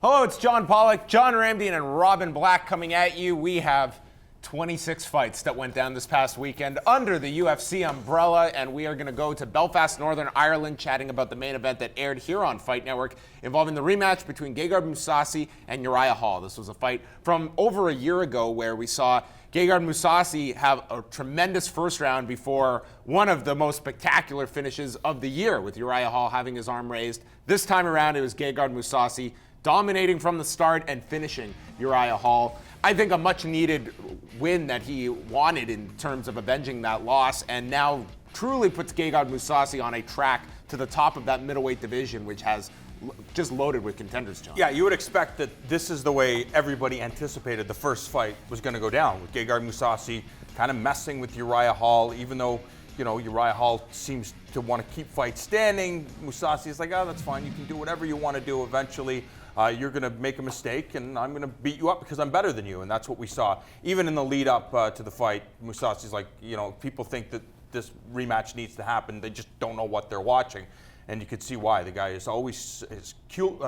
Hello, it's John Pollock, John Ramdian, and Robin Black coming at you. We have 26 fights that went down this past weekend under the UFC umbrella, and we are going to go to Belfast, Northern Ireland, chatting about the main event that aired here on Fight Network, involving the rematch between Gegard Mousasi and Uriah Hall. This was a fight from over a year ago where we saw Gegard Mousasi have a tremendous first round before one of the most spectacular finishes of the year, with Uriah Hall having his arm raised. This time around, it was Gegard Mousasi dominating from the start and finishing Uriah Hall. I think a much-needed win that he wanted in terms of avenging that loss, and now truly puts Gegard Mousasi on a track to the top of that middleweight division, which has just loaded with contenders, John. Yeah, you would expect that this is the way everybody anticipated the first fight was going to go down, with Gegard Mousasi kind of messing with Uriah Hall, even though, you know, Uriah Hall seems to want to keep fights standing. Mousasi is like, oh, that's fine, you can do whatever you want to do eventually. You're going to make a mistake, and I'm going to beat you up because I'm better than you. And that's what we saw. Even in the lead up to the fight, Mousasi's like, you know, people think that this rematch needs to happen. They just don't know what they're watching. And you could see why. The guy is always as cool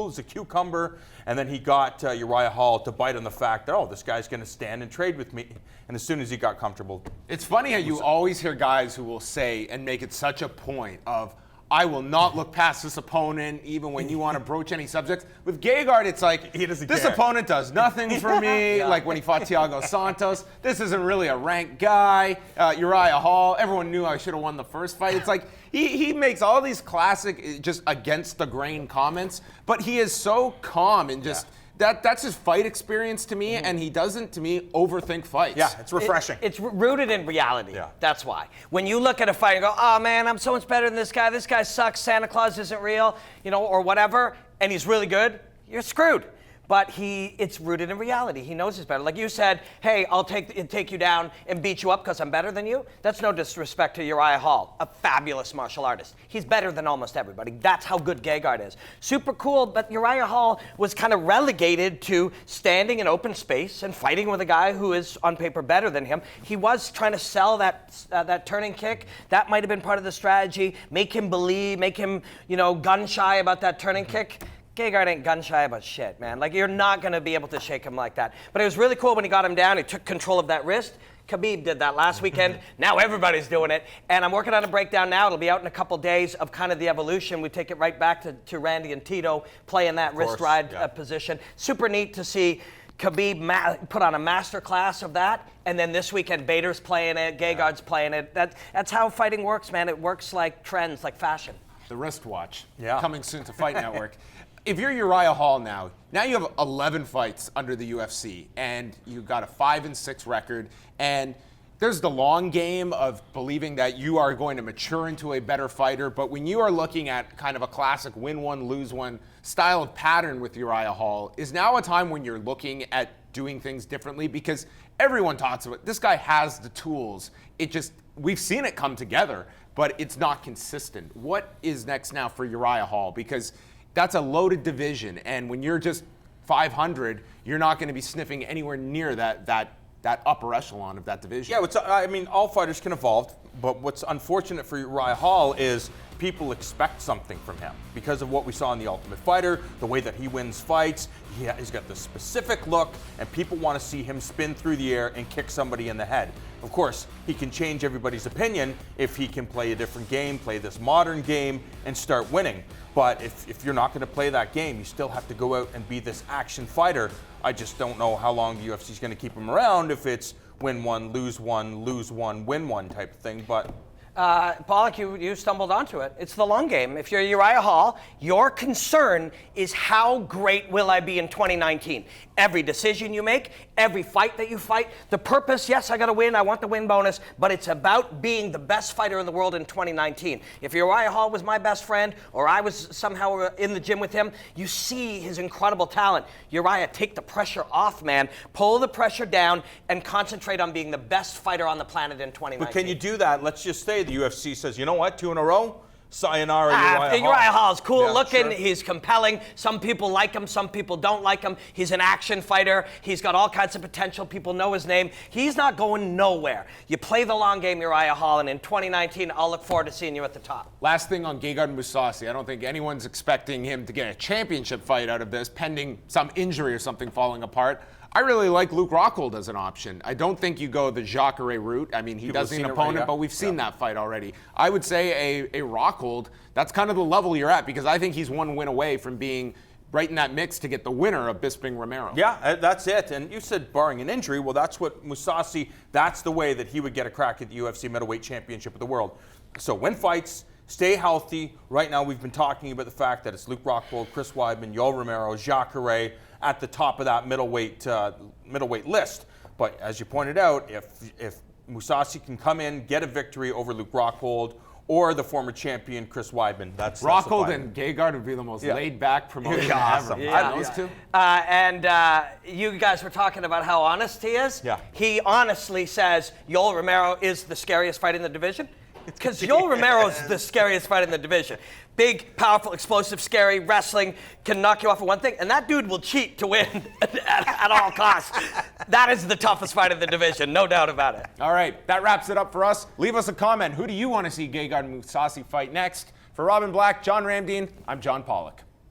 as a cucumber. And then he got Uriah Hall to bite on the fact that, oh, this guy's going to stand and trade with me. And as soon as he got comfortable. It's funny how you always hear guys who will say and make it such a point of, I will not look past this opponent, even when you want to broach any subjects. With Gegard, it's like, this opponent does nothing for me. Yeah. Like when he fought Thiago Santos, this isn't really a ranked guy. Uriah Hall, everyone knew I should have won the first fight. It's like, he makes all these classic, just against the grain comments, but he is so calm and just, that's his fight experience to me, and he doesn't, to me, overthink fights. Yeah, it's refreshing. It's rooted in reality. Yeah. That's why. When you look at a fight and go, oh man, I'm so much better than this guy sucks, Santa Claus isn't real, you know, or whatever, and he's really good, you're screwed. But it's rooted in reality. He knows he's better. Like you said, hey, I'll take you down and beat you up because I'm better than you. That's no disrespect to Uriah Hall, a fabulous martial artist. He's better than almost everybody. That's how good Gegard is. Super cool, but Uriah Hall was kind of relegated to standing in open space and fighting with a guy who is on paper better than him. He was trying to sell that turning kick. That might have been part of the strategy. Make him believe, make him, you know, gun shy about that turning kick. Gegard ain't gun shy about shit, man. Like, you're not going to be able to shake him like that. But it was really cool when he got him down. He took control of that wrist. Khabib did that last weekend. Now everybody's doing it. And I'm working on a breakdown now. It'll be out in a couple days of kind of the evolution. We take it right back to Randy and Tito playing that wrist ride position. Super neat to see Khabib put on a master class of that. And then this weekend, Bader's playing it. Gegard's playing it. That's how fighting works, man. It works like trends, like fashion. The wristwatch coming soon to Fight Network. If you're Uriah Hall now you have 11 fights under the UFC, and you've got a 5-6 record, and there's the long game of believing that you are going to mature into a better fighter, but when you are looking at kind of a classic win one, lose one style of pattern with Uriah Hall, is now a time when you're looking at doing things differently? Because everyone talks about, this guy has the tools. We've seen it come together, but it's not consistent. What is next now for Uriah Hall? Because that's a loaded division, and when you're just 500, you're not going to be sniffing anywhere near that upper echelon of that division. Yeah, I mean, all fighters can evolve, but what's unfortunate for Uriah Hall is people expect something from him because of what we saw in The Ultimate Fighter, the way that he wins fights. He's got this specific look, and people want to see him spin through the air and kick somebody in the head. Of course, he can change everybody's opinion if he can play a different game, play this modern game, and start winning. But if you're not going to play that game, you still have to go out and be this action fighter. I just don't know how long the UFC is going to keep him around if it's win one, lose one, win one type of thing. But Pollock, you stumbled onto it. It's the long game. If you're Uriah Hall, your concern is how great will I be in 2019? Every decision you make, every fight that you fight, the purpose, yes, I got to win, I want the win bonus, but it's about being the best fighter in the world in 2019. If Uriah Hall was my best friend, or I was somehow in the gym with him, you see his incredible talent. Uriah, take the pressure off, man. Pull the pressure down and concentrate on being the best fighter on the planet in 2019. But can you do that? Let's just say the UFC says, you know what, 2 in a row? sayonara Uriah Hall. Uriah Hall's cool looking. Sure. He's compelling. Some people like him. Some people don't like him. He's an action fighter. He's got all kinds of potential. People know his name. He's not going nowhere. You play the long game, Uriah Hall, and in 2019, I'll look forward to seeing you at the top. Last thing on Gegard Mousasi. I don't think anyone's expecting him to get a championship fight out of this, pending some injury or something falling apart. I really like Luke Rockhold as an option. I don't think you go the Jacare route. I mean, he does need an opponent, but we've seen that fight already. I would say a Rockhold, that's kind of the level you're at, because I think he's one win away from being right in that mix to get the winner of Bisping Romero. Yeah, that's it. And you said barring an injury. Well, that's what Mousasi, that's the way that he would get a crack at the UFC middleweight championship of the world. So win fights, stay healthy. Right now we've been talking about the fact that it's Luke Rockhold, Chris Weidman, Yoel Romero, Jacare at the top of that middleweight list. But as you pointed out, if Mousasi can come in, get a victory over Luke Rockhold or the former champion Chris Weidman, that's Rockhold and Gegard would be the most laid-back promotion awesome. ever. Those two. You guys were talking about how honest he is. Yeah. He honestly says Yoel Romero is the scariest fight in the division. Because Yoel Romero is the scariest fight in the division. Big, powerful, explosive, scary, wrestling, can knock you off of one thing, and that dude will cheat to win at all costs. That is the toughest fight in the division, no doubt about it. All right, that wraps it up for us. Leave us a comment. Who do you want to see Gegard Mousasi fight next? For Robin Black, John Ramdeen, I'm John Pollock.